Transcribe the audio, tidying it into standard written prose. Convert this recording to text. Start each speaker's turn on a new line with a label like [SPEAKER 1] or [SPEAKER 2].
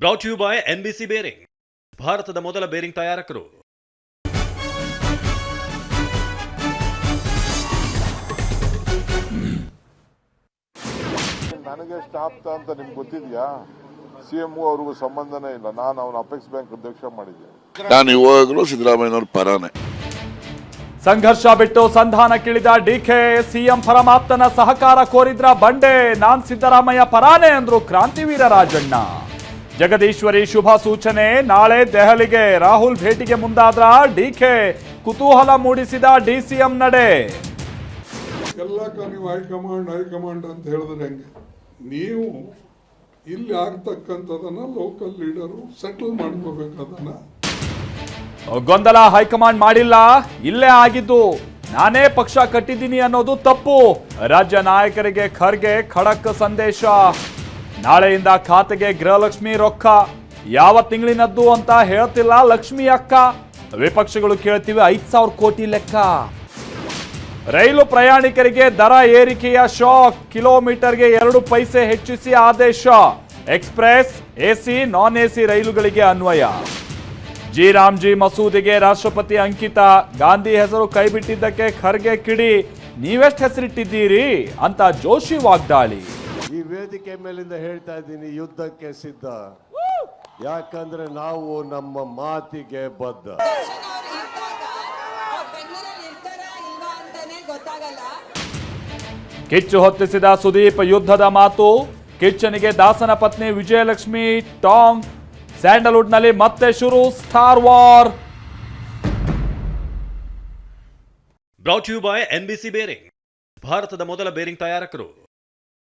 [SPEAKER 1] Brought you by NBC bearing, ಭಾರತದ ಮೊದಲ bearing ತಯಾರಕರು.
[SPEAKER 2] ನನಗೆ ಸ್ಟಾಪ್ ಅಂತ ನಿಮ್ಗೆ ಗೊತ್ತಿದ್ಯಾ? CM ಅವ್ರಿಗೂ ಸಂಬಂಧನೇ ಇಲ್ಲ. ನಾನು ಅವನ ಅಪೆಕ್ಸ್ ಬ್ಯಾಂಕ್ ಅಧ್ಯಕ್ಷ ಮಾಡಿದ್ದೆ.
[SPEAKER 3] ನಾನು ಇವಾಗಲೂ ಸಿದ್ದರಾಮಯ್ಯನವ್ರ ಪರಾನೆ.
[SPEAKER 4] ಸಂಘರ್ಷ ಬಿಟ್ಟು ಸಂಧಾನಕ್ಕಿಳಿದ ಡಿಕೆ, ಸಿಎಂ ಪರಮಾಪ್ತನ ಸಹಕಾರ ಕೋರಿದ್ರ ಬಂಡೆ, ನಾನ್ ಸಿದ್ದರಾಮಯ್ಯ ಪರಾನೆ ಅಂದ್ರು ಕ್ರಾಂತಿವೀರ ರಾಜಣ್ಣ. ಜಗದೀಶ್ವರಿ ಶುಭ ಸೂಚನೆ, ನಾಳೆ ದೆಹಲಿಗೆ ರಾಹುಲ್ ಭೇಟಿಗೆ ಮುಂದಾದ್ರ ಡಿಕೆ, ಕುತೂಹಲ ಮೂಡಿಸಿದ DCM ನಡೆ.
[SPEAKER 5] ಎಲ್ಲ ನೀವು ಹೈಕಮಾಂಡ್ ಅಂತ ಹೇಳಿದ್ರೆ ಹೆಂಗೆ? ನೀವು ಇಲ್ಲಿ ಆಗ್ತಕ್ಕಂಥದನ್ನ ಲೋಕಲ್ ಲೀಡರು ಸೆಟಲ್ ಮಾಡ್ಕೋಬೇಕು. ಅದನ್ನ
[SPEAKER 4] ಗೊಂದಲ ಹೈಕಮಾಂಡ್ ಮಾಡಿಲ್ಲ, ಇಲ್ಲೇ ಆಗಿದ್ದು. ನಾನೇ ಪಕ್ಷ ಕಟ್ಟಿದ್ದೀನಿ ಅನ್ನೋದು ತಪ್ಪು. ರಾಜ್ಯ ನಾಯಕರಿಗೆ ಖರ್ಗೆ ಖಡಕ್ ಸಂದೇಶ. ನಾಳೆಯಿಂದ ಖಾತೆಗೆ ಗೃಹಲಕ್ಷ್ಮಿ ರೊಕ್ಕ, ಯಾವ ತಿಂಗಳಿನದ್ದು ಅಂತ ಹೇಳ್ತಿಲ್ಲ ಲಕ್ಷ್ಮಿ ಅಕ್ಕ. ವಿಪಕ್ಷಗಳು ಕೇಳ್ತೀವಿ 5,000 ಕೋಟಿ ಲೆಕ್ಕ. ರೈಲು ಪ್ರಯಾಣಿಕರಿಗೆ ದರ ಏರಿಕೆಯ ಶಾಕ್, ಕಿಲೋಮೀಟರ್ಗೆ 2 ಪೈಸೆ ಹೆಚ್ಚಿಸಿ ಆದೇಶ. ಎಕ್ಸ್ಪ್ರೆಸ್, AC, ನಾನ್ AC ರೈಲುಗಳಿಗೆ ಅನ್ವಯ. ರಾಮ್ಜಿ ಮಸೂದೆಗೆ ರಾಷ್ಟ್ರಪತಿ ಅಂಕಿತ, ಗಾಂಧಿ ಹೆಸರು ಕೈಬಿಟ್ಟಿದ್ದಕ್ಕೆ ಖರ್ಗೆ ಕಿಡಿ, ನೀವೆಷ್ಟು ಹೆಸರಿಟ್ಟಿದ್ದೀರಿ ಅಂತ ಜೋಶಿ ವಾಗ್ದಾಳಿ.
[SPEAKER 6] ಈ ವೇದಿಕೆ ಮೇಲಿಂದ ಹೇಳ್ತಾ ಇದ್ದೀನಿ, ಯುದ್ಧಕ್ಕೆ ಸಿದ್ಧ. ಯಾಕಂದ್ರೆ ನಾವು ನಮ್ಮ ಮಾತಿಗೆ ಬದ್ಧ.
[SPEAKER 4] ಕಿಚ್ಚು ಹೊತ್ತಿಸಿದ ಸುದೀಪ್ ಯುದ್ಧದ ಮಾತು, ಕಿಚ್ಚನಿಗೆ ದಾಸನ ಪತ್ನಿ ವಿಜಯಲಕ್ಷ್ಮಿ ಟಾಂಗ್. ಸ್ಯಾಂಡಲ್ವುಡ್ನಲ್ಲಿ ಮತ್ತೆ ಶುರು star war.
[SPEAKER 1] Brought you by NBC bearing, ಭಾರತದ ಮೊದಲ ಬೇರಿಂಗ್ ತಯಾರಕರು.